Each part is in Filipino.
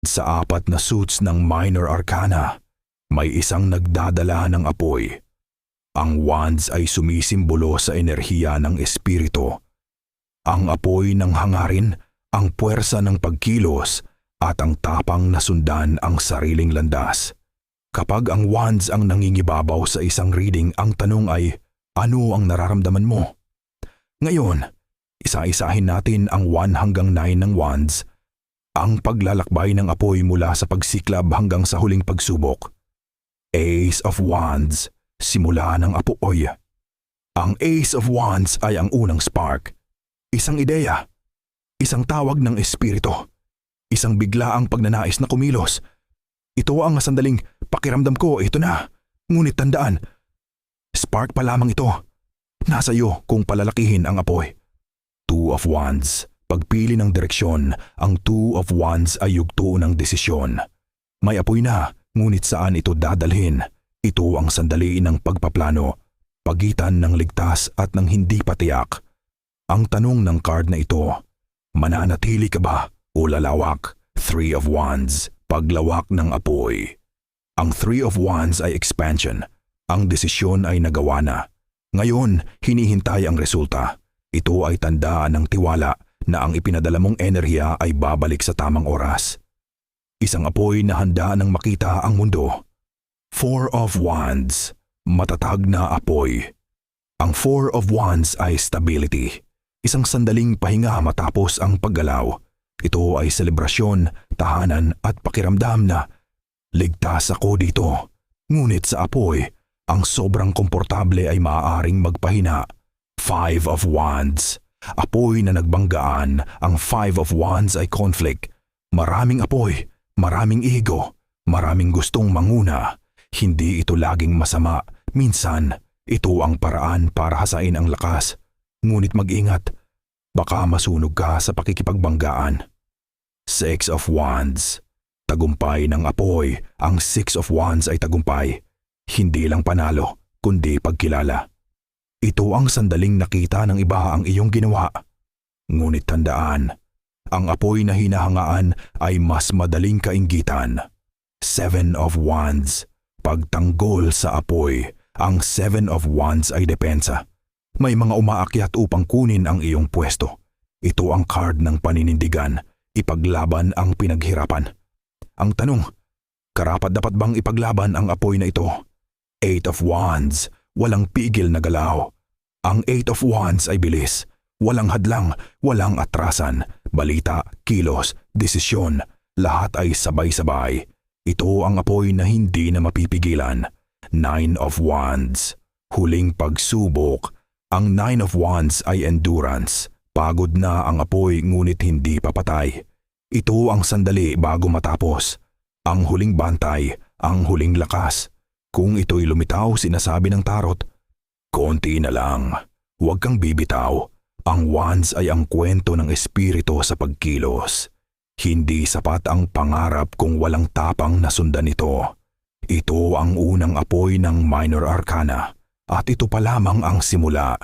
sa 4 na suits ng Minor Arcana, may isang nagdadala ng apoy. Ang wands ay sumisimbolo sa enerhiya ng espiritu. Ang apoy ng hangarin, ang puwersa ng pagkilos, at ang tapang na sundan ang sariling landas. Kapag ang wands ang nangingibabaw sa isang reading, ang tanong ay, ano ang nararamdaman mo? Ngayon, isa-isahin natin ang 1 hanggang 9 ng wands, ang paglalakbay ng apoy mula sa pagsiklab hanggang sa huling pagsubok. Ace of Wands, simula ng apoy. Ang Ace of Wands ay ang unang spark. Isang ideya, isang tawag ng espiritu, isang biglaang pagnanais na kumilos. Ito ang sandaling pakiramdam ko, ito na. Ngunit tandaan, spark pa lamang ito. Nasa iyo kung palalakihin ang apoy. 2 of Wands, pagpili ng direksyon. Ang 2 of Wands ay yugto ng desisyon. May apoy na, ngunit saan ito dadalhin? Ito ang sandali ng pagpaplano, pagitan ng ligtas at ng hindi patiyak. Ang tanong ng card na ito, mananatili ka ba o lalawak? 3 of Wands, paglawak ng apoy. Ang 3 of Wands ay expansion. Ang desisyon ay nagawa na. Ngayon, hinihintay ang resulta. Ito ay tandaan ng tiwala na ang ipinadala mong enerhiya ay babalik sa tamang oras. Isang apoy na handa nang makita ang mundo. 4 of Wands, matatag na apoy. Ang 4 of Wands ay stability. Isang sandaling pahinga matapos ang paggalaw. Ito ay selebrasyon, tahanan at pakiramdam na ligtas ako dito. Ngunit sa apoy, ang sobrang komportable ay maaaring magpahina. 5 of Wands, apoy na nagbanggaan. Ang 5 of Wands ay conflict. Maraming apoy, maraming ego, maraming gustong manguna. Hindi ito laging masama. Minsan, ito ang paraan para hasain ang lakas. Ngunit mag-ingat, baka masunog ka sa pakikipagbanggaan. 6 of Wands, tagumpay ng apoy. Ang 6 of Wands ay tagumpay. Hindi lang panalo, kundi pagkilala. Ito ang sandaling nakita ng iba ang iyong ginawa. Ngunit tandaan, ang apoy na hinahangaan ay mas madaling kainggitan. 7 of Wands, pagtanggol sa apoy. Ang 7 of Wands ay depensa. May mga umaakyat upang kunin ang iyong pwesto. Ito ang card ng paninindigan, ipaglaban ang pinaghirapan. Ang tanong, karapat-dapat bang ipaglaban ang apoy na ito? 8 of Wands, walang pigil na galaw. Ang 8 of Wands ay bilis. Walang hadlang, walang atrasan. Balita, kilos, desisyon, lahat ay sabay-sabay. Ito ang apoy na hindi na mapipigilan. 9 of Wands, huling pagsubok. Ang 9 of Wands ay endurance. Pagod na ang apoy ngunit hindi papatay. Ito ang sandali bago matapos. Ang huling bantay, ang huling lakas. Kung ito'y lumitaw, sinasabi ng tarot, konti na lang, huwag kang bibitaw. Ang wands ay ang kwento ng espiritu sa pagkilos. Hindi sapat ang pangarap kung walang tapang na sundan ito. Ito ang unang apoy ng Minor Arcana at ito pa lamang ang simula.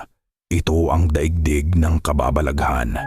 Ito ang daigdig ng kababalaghan.